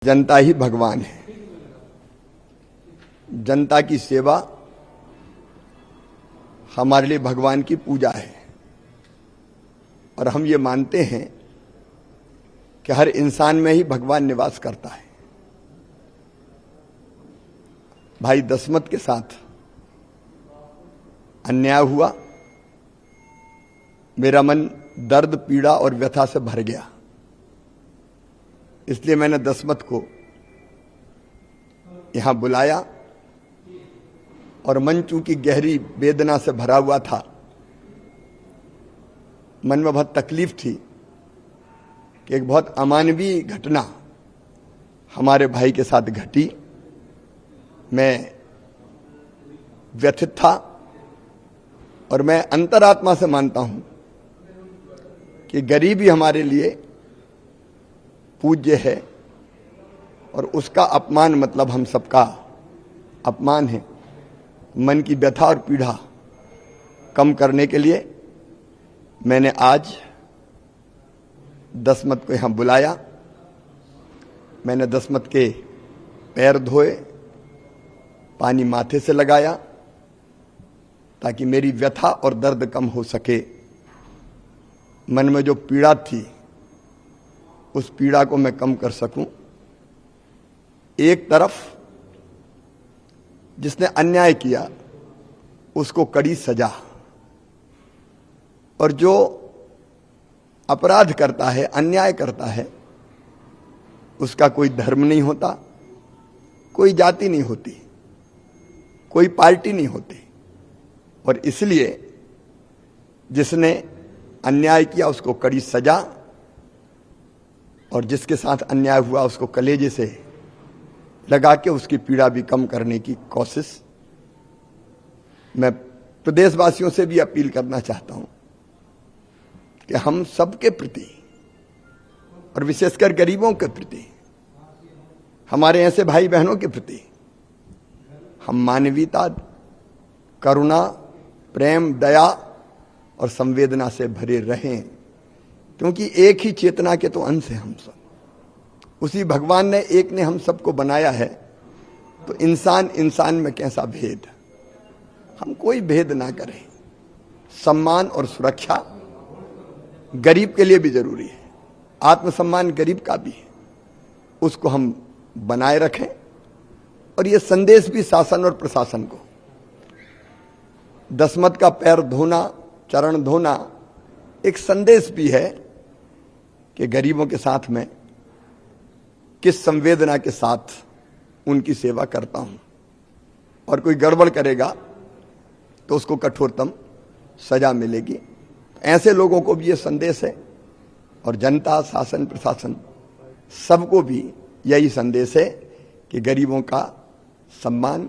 जनता ही भगवान है। जनता की सेवा हमारे लिए भगवान की पूजा है और हम ये मानते हैं कि हर इंसान में ही भगवान निवास करता है। भाई दशमत के साथ अन्याय हुआ, मेरा मन दर्द, पीड़ा और व्यथा से भर गया। इसलिए मैंने दशमत को यहां बुलाया और मन चूंकि गहरी वेदना से भरा हुआ था, मन में बहुत तकलीफ थी कि एक बहुत अमानवीय घटना हमारे भाई के साथ घटी। मैं व्यथित था और मैं अंतरात्मा से मानता हूं कि गरीबी हमारे लिए पूज्य है और उसका अपमान मतलब हम सबका अपमान है। मन की व्यथा और पीड़ा कम करने के लिए मैंने आज दशमत को यहां बुलाया। मैंने दशमत के पैर धोए, पानी माथे से लगाया ताकि मेरी व्यथा और दर्द कम हो सके। मन में जो पीड़ा थी उस पीड़ा को मैं कम कर सकूं। एक तरफ जिसने अन्याय किया उसको कड़ी सजा, और जो अपराध करता है, अन्याय करता है, उसका कोई धर्म नहीं होता, कोई जाति नहीं होती, कोई पार्टी नहीं होती। और इसलिए जिसने अन्याय किया उसको कड़ी सजा और जिसके साथ अन्याय हुआ उसको कलेजे से लगा के उसकी पीड़ा भी कम करने की कोशिश। मैं प्रदेशवासियों से भी अपील करना चाहता हूं कि हम सबके प्रति और विशेषकर गरीबों के प्रति, हमारे ऐसे भाई बहनों के प्रति हम मानवीयता, करुणा, प्रेम, दया और संवेदना से भरे रहें, क्योंकि एक ही चेतना के तो अंश है हम सब। उसी भगवान ने एक ने हम सबको बनाया है, तो इंसान में कैसा भेद। हम कोई भेद ना करें। सम्मान और सुरक्षा गरीब के लिए भी जरूरी है, आत्मसम्मान गरीब का भी है, उसको हम बनाए रखें। और ये संदेश भी शासन और प्रशासन को, दशमत का पैर धोना, चरण धोना एक संदेश भी है कि गरीबों के साथ में किस संवेदना के साथ उनकी सेवा करता हूं, और कोई गड़बड़ करेगा तो उसको कठोरतम सजा मिलेगी। ऐसे लोगों को भी ये संदेश है और जनता, शासन, प्रशासन सबको भी यही संदेश है कि गरीबों का सम्मान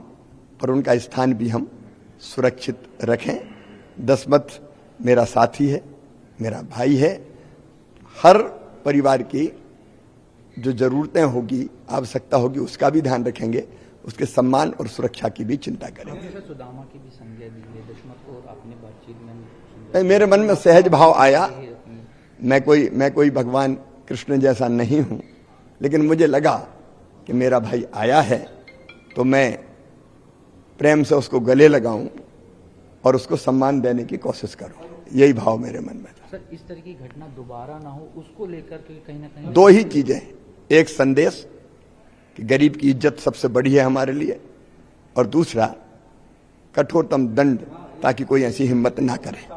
और उनका स्थान भी हम सुरक्षित रखें। दशमत मेरा साथी है, मेरा भाई है। हर परिवार की जो जरूरतें होगी, आवश्यकता होगी, उसका भी ध्यान रखेंगे, उसके सम्मान और सुरक्षा की भी चिंता करेंगे। सुदामा की भी संज्ञा दी है, दशमत को अपनी बातचीत में मेरे मन में सहज भाव आया। मैं कोई भगवान कृष्ण जैसा नहीं हूं, लेकिन मुझे लगा कि मेरा भाई आया है तो मैं प्रेम से उसको गले लगाऊं और उसको सम्मान देने की कोशिश करूं। यही भाव मेरे मन में था। सर, इस तरह की घटना दोबारा ना हो उसको लेकर के कहीं ना कहीं दो ही चीजें, एक संदेश कि गरीब की इज्जत सबसे बड़ी है हमारे लिए, और दूसरा कठोरतम दंड ताकि कोई ऐसी हिम्मत ना करे।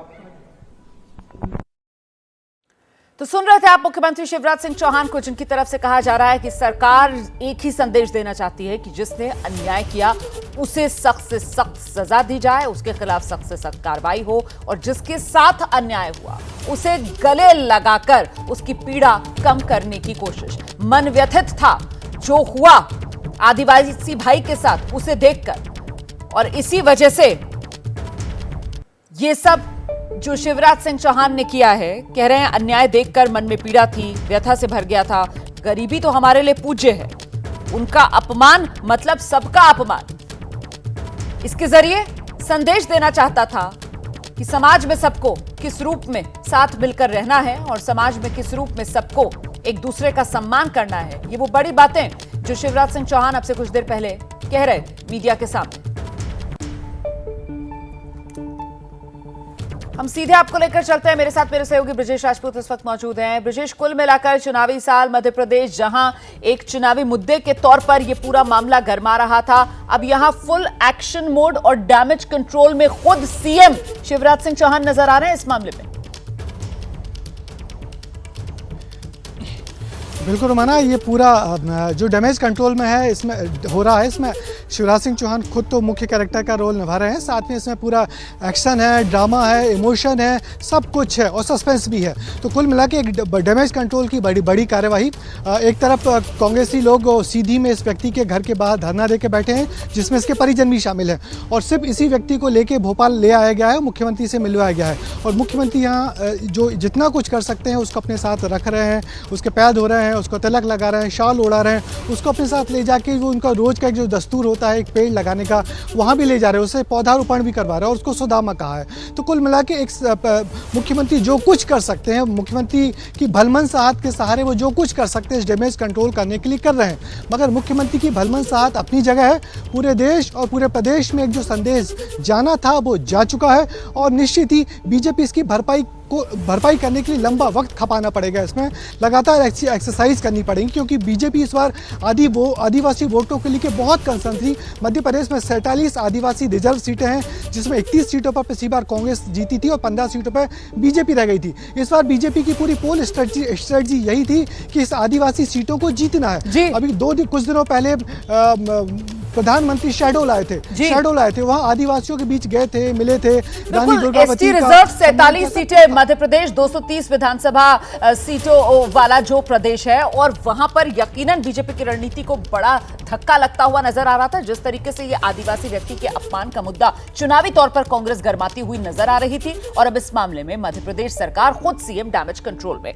तो सुन रहे थे आप मुख्यमंत्री शिवराज सिंह चौहान को, जिनकी तरफ से कहा जा रहा है कि सरकार एक ही संदेश देना चाहती है कि जिसने अन्याय किया उसे सख्त से सख्त सजा दी जाए, उसके खिलाफ सख्त से सख्त कार्रवाई हो, और जिसके साथ अन्याय हुआ उसे गले लगाकर उसकी पीड़ा कम करने की कोशिश। मन व्यथित था जो हुआ आदिवासी भाई के साथ उसे देखकर, और इसी वजह से ये सब जो शिवराज सिंह चौहान ने किया है, कह रहे हैं अन्याय देखकर मन में पीड़ा थी, व्यथा से भर गया था। गरीबी तो हमारे लिए पूज्य है, उनका अपमान मतलब सबका अपमान। इसके जरिए संदेश देना चाहता था कि समाज में सबको किस रूप में साथ मिलकर रहना है और समाज में किस रूप में सबको एक दूसरे का सम्मान करना है। ये वो बड़ी बातें जो शिवराज सिंह चौहान अब से कुछ देर पहले कह रहे थे मीडिया के सामने। हम सीधे आपको लेकर चलते हैं। मेरे साथ मेरे सहयोगी ब्रजेश राजपूत इस वक्त मौजूद हैं। ब्रजेश, कुल मिलाकर चुनावी साल मध्य प्रदेश जहां एक चुनावी मुद्दे के तौर पर यह पूरा मामला गरमा रहा था, अब यहां फुल एक्शन मोड और डैमेज कंट्रोल में खुद सीएम शिवराज सिंह चौहान नजर आ रहे हैं इस मामले में। बिल्कुल रोमाना, ये पूरा जो डैमेज कंट्रोल में है इसमें हो रहा है, इसमें शिवराज सिंह चौहान खुद तो मुख्य कैरेक्टर का रोल निभा रहे हैं, साथ में इसमें पूरा एक्शन है, ड्रामा है, इमोशन है, सब कुछ है और सस्पेंस भी है। तो कुल मिला के एक डैमेज कंट्रोल की बड़ी कार्यवाही। एक तरफ कांग्रेसी लोग सीधी में इस व्यक्ति के घर के बाहर धरना दे के बैठे हैं, जिसमें इसके परिजन भी शामिल हैं, और सिर्फ इसी व्यक्ति को लेके भोपाल ले आया गया है, मुख्यमंत्री से मिलवाया गया है। और मुख्यमंत्री यहाँ जो जितना कुछ कर सकते हैं उसको अपने साथ रख रहे हैं, उसके पैर धो रहे हैं, उसको तिलक लगा रहे हैं, शाल ओढ़ा रहे हैं, उसको अपने साथ ले जाके वो उनका रोज का एक जो दस्तूर होता है एक पेड़ लगाने का, वहाँ भी ले जा रहे हैं, उससे पौधारोपण भी करवा रहे हैं और उसको सुदामा कहा है। तो कुल मिला के एक मुख्यमंत्री जो कुछ कर सकते हैं, मुख्यमंत्री की भलमन साहत के सहारे वो जो कुछ कर सकते हैं इस डैमेज कंट्रोल करने के लिए कर रहे हैं। मगर मुख्यमंत्री की भलमन साहत अपनी जगह है, पूरे देश और पूरे प्रदेश में एक जो संदेश जाना था वो जा चुका है, और निश्चित ही बीजेपी इसकी भरपाई करने के लिए लंबा वक्त खपाना पड़ेगा। इसमें लगातार एक्सरसाइज करनी पड़ेगी, क्योंकि बीजेपी इस बार आदिवासी वोटों के लिए बहुत कंसर्न थी। मध्य प्रदेश में 47 आदिवासी रिजर्व सीटें हैं, जिसमें 31 सीटों पर पिछली बार कांग्रेस जीती थी और 15 सीटों पर बीजेपी रह गई थी। इस बार बीजेपी की पूरी पोल स्ट्रेटजी यही थी कि इस आदिवासी सीटों को जीतना है। अभी कुछ दिनों पहले प्रधानमंत्री शहडोल आए थे, वहाँ आदिवासियों के बीच गए थे, मिले थे। रानी दुर्गावती रिजर्व 47 सीटें मध्य प्रदेश, 230 विधानसभा सीटों वाला जो प्रदेश है, और वहां पर यकीनन बीजेपी की रणनीति को बड़ा धक्का लगता हुआ नजर आ रहा था। जिस तरीके से ये आदिवासी व्यक्ति के अपमान का मुद्दा चुनावी तौर पर कांग्रेस गरमाती हुई नजर आ रही थी, और अब इस मामले में मध्य प्रदेश सरकार खुद सीएम डैमेज कंट्रोल में।